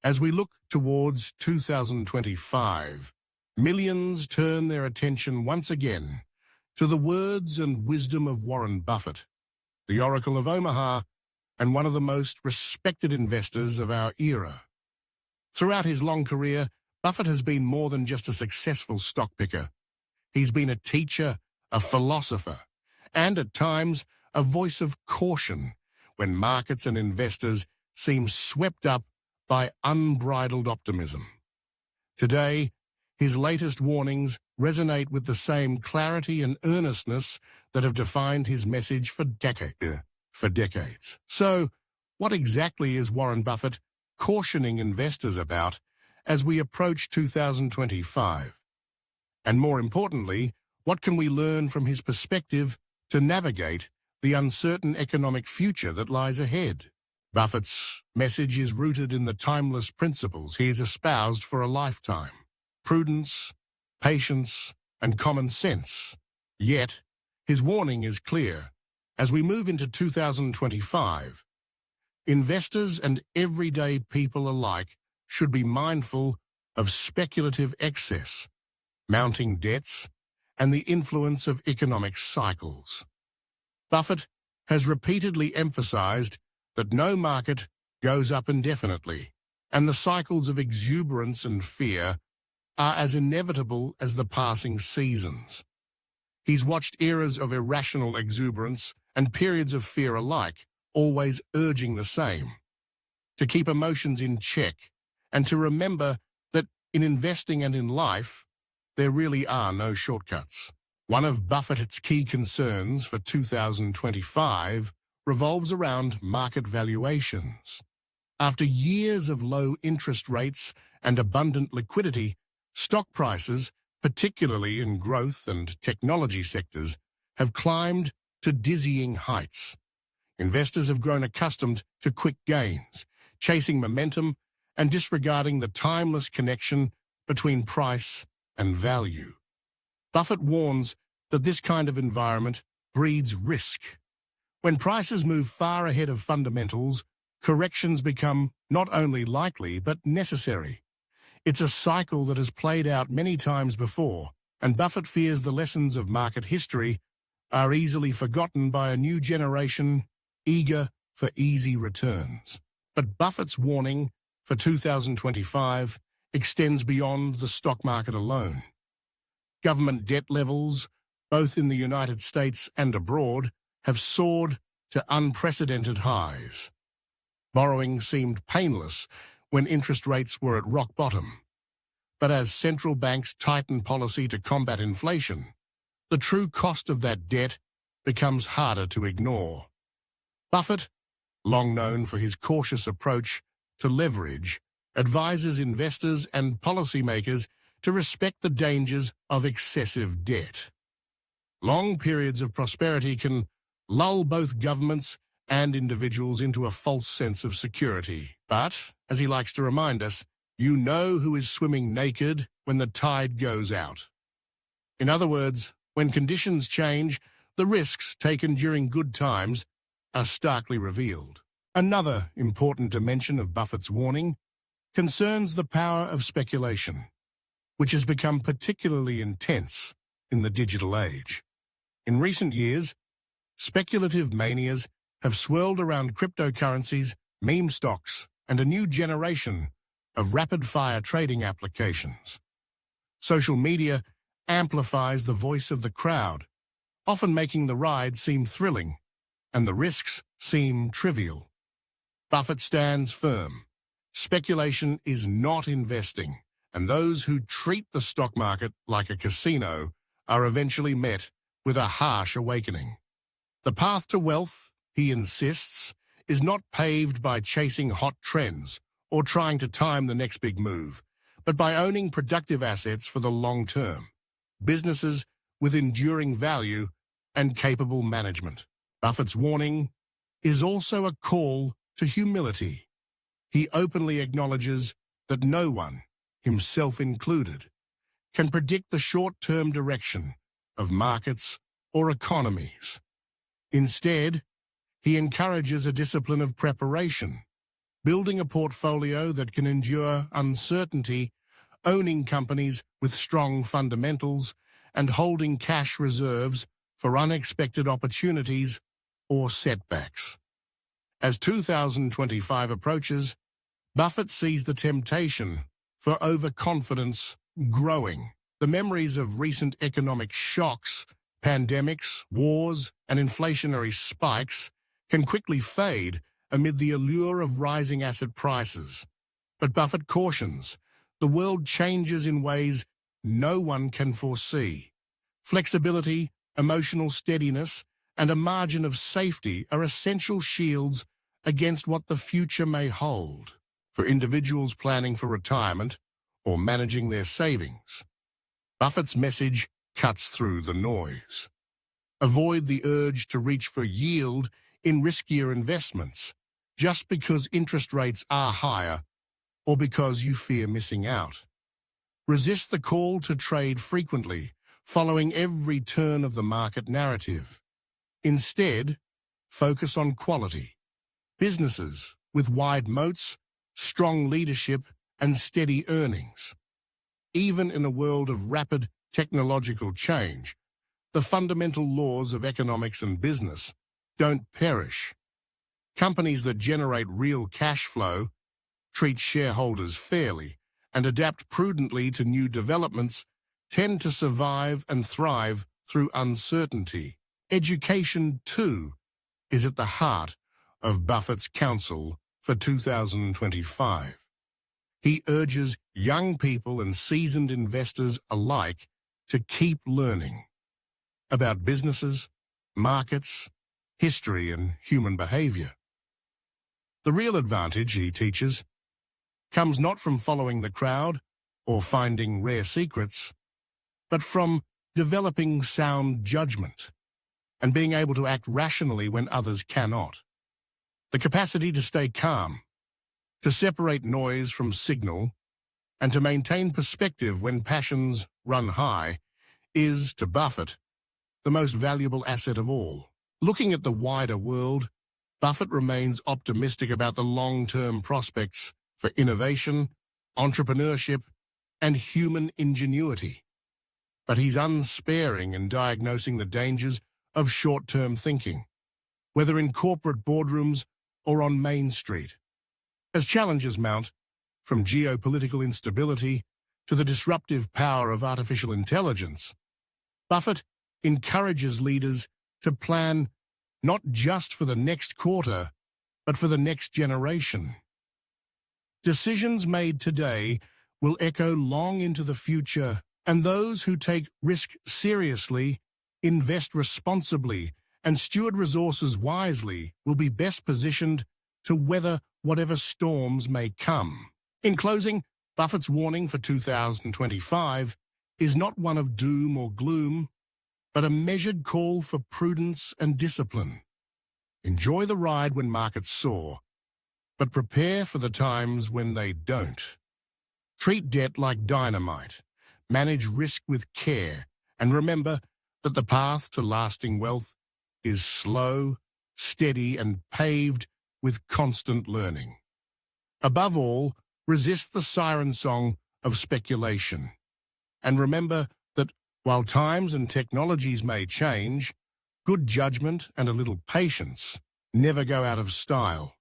As we look towards 2025, millions turn their attention once again to the words and wisdom of Warren Buffett, the Oracle of Omaha and one of the most respected investors of our era. Throughout his long career, Buffett has been more than just a successful stock picker. He's been a teacher, a philosopher, and at times a voice of caution when markets and investors seem swept up by unbridled optimism. Today, his latest warnings resonate with the same clarity and earnestness that have defined his message for decades. So, what exactly is Warren Buffett cautioning investors about as we approach 2025? And more importantly, what can we learn from his perspective to navigate the uncertain economic future that lies ahead? Buffett's message is rooted in the timeless principles he has espoused for a lifetime: prudence, patience, and common sense. Yet, his warning is clear. As we move into 2025, investors and everyday people alike should be mindful of speculative excess, mounting debts, and the influence of economic cycles. Buffett has repeatedly emphasized that no market goes up indefinitely, and the cycles of exuberance and fear are as inevitable as the passing seasons. He's watched eras of irrational exuberance and periods of fear alike, always urging the same: to keep emotions in check and to remember that in investing and in life, there really are no shortcuts. One of Buffett's key concerns for 2025 revolves around market valuations. After years of low interest rates and abundant liquidity, stock prices, particularly in growth and technology sectors, have climbed to dizzying heights. Investors have grown accustomed to quick gains, chasing momentum and disregarding the timeless connection between price and value. Buffett warns that this kind of environment breeds risk. When prices move far ahead of fundamentals, corrections become not only likely but necessary. It's a cycle that has played out many times before, and Buffett fears the lessons of market history are easily forgotten by a new generation eager for easy returns. But Buffett's warning for 2025 extends beyond the stock market alone. Government debt levels, both in the United States and abroad, have soared to unprecedented highs. Borrowing seemed painless when interest rates were at rock bottom. But as central banks tighten policy to combat inflation, the true cost of that debt becomes harder to ignore. Buffett, long known for his cautious approach to leverage, advises investors and policymakers to respect the dangers of excessive debt. Long periods of prosperity can lull both governments and individuals into a false sense of security. But, as he likes to remind us, you know who is swimming naked when the tide goes out. In other words, when conditions change, the risks taken during good times are starkly revealed. Another important dimension of Buffett's warning concerns the power of speculation, which has become particularly intense in the digital age. In recent years, speculative manias have swirled around cryptocurrencies, meme stocks, and a new generation of rapid-fire trading applications. Social media amplifies the voice of the crowd, often making the ride seem thrilling and the risks seem trivial. Buffett stands firm. Speculation is not investing, and those who treat the stock market like a casino are eventually met with a harsh awakening. The path to wealth, he insists, is not paved by chasing hot trends or trying to time the next big move, but by owning productive assets for the long term, businesses with enduring value and capable management. Buffett's warning is also a call to humility. He openly acknowledges that no one, himself included, can predict the short-term direction of markets or economies. Instead, he encourages a discipline of preparation, building a portfolio that can endure uncertainty, owning companies with strong fundamentals, and holding cash reserves for unexpected opportunities or setbacks. As 2025 approaches, Buffett sees the temptation for overconfidence growing. The memories of recent economic shocks, pandemics, wars, and inflationary spikes can quickly fade amid the allure of rising asset prices. But Buffett cautions, the world changes in ways no one can foresee. Flexibility, emotional steadiness, and a margin of safety are essential shields against what the future may hold. For individuals planning for retirement or managing their savings, Buffett's message cuts through the noise. Avoid the urge to reach for yield in riskier investments just because interest rates are higher or because you fear missing out. Resist the call to trade frequently, following every turn of the market narrative. Instead, focus on quality. Businesses with wide moats, strong leadership, and steady earnings. Even in a world of rapid technological change, the fundamental laws of economics and business don't perish. Companies that generate real cash flow, treat shareholders fairly, and adapt prudently to new developments tend to survive and thrive through uncertainty. Education, too, is at the heart of Buffett's counsel for 2025. He urges young people and seasoned investors alike to keep learning about businesses, markets, history, and human behavior. The real advantage, he teaches, comes not from following the crowd or finding rare secrets, but from developing sound judgment and being able to act rationally when others cannot. The capacity to stay calm, to separate noise from signal, and to maintain perspective when passions run high is, to Buffett, the most valuable asset of all. Looking at the wider world, Buffett remains optimistic about the long-term prospects for innovation, entrepreneurship, and human ingenuity. But he's unsparing in diagnosing the dangers of short-term thinking, whether in corporate boardrooms or on Main Street. As challenges mount, from geopolitical instability to the disruptive power of artificial intelligence, Buffett encourages leaders to plan not just for the next quarter, but for the next generation. Decisions made today will echo long into the future, and those who take risk seriously, invest responsibly, and steward resources wisely will be best positioned to weather whatever storms may come. In closing, Buffett's warning for 2025 is not one of doom or gloom, but a measured call for prudence and discipline. Enjoy the ride when markets soar, but prepare for the times when they don't. Treat debt like dynamite, manage risk with care, and remember that the path to lasting wealth is slow, steady, and paved with constant learning. Above all, resist the siren song of speculation. And remember that while times and technologies may change, good judgment and a little patience never go out of style.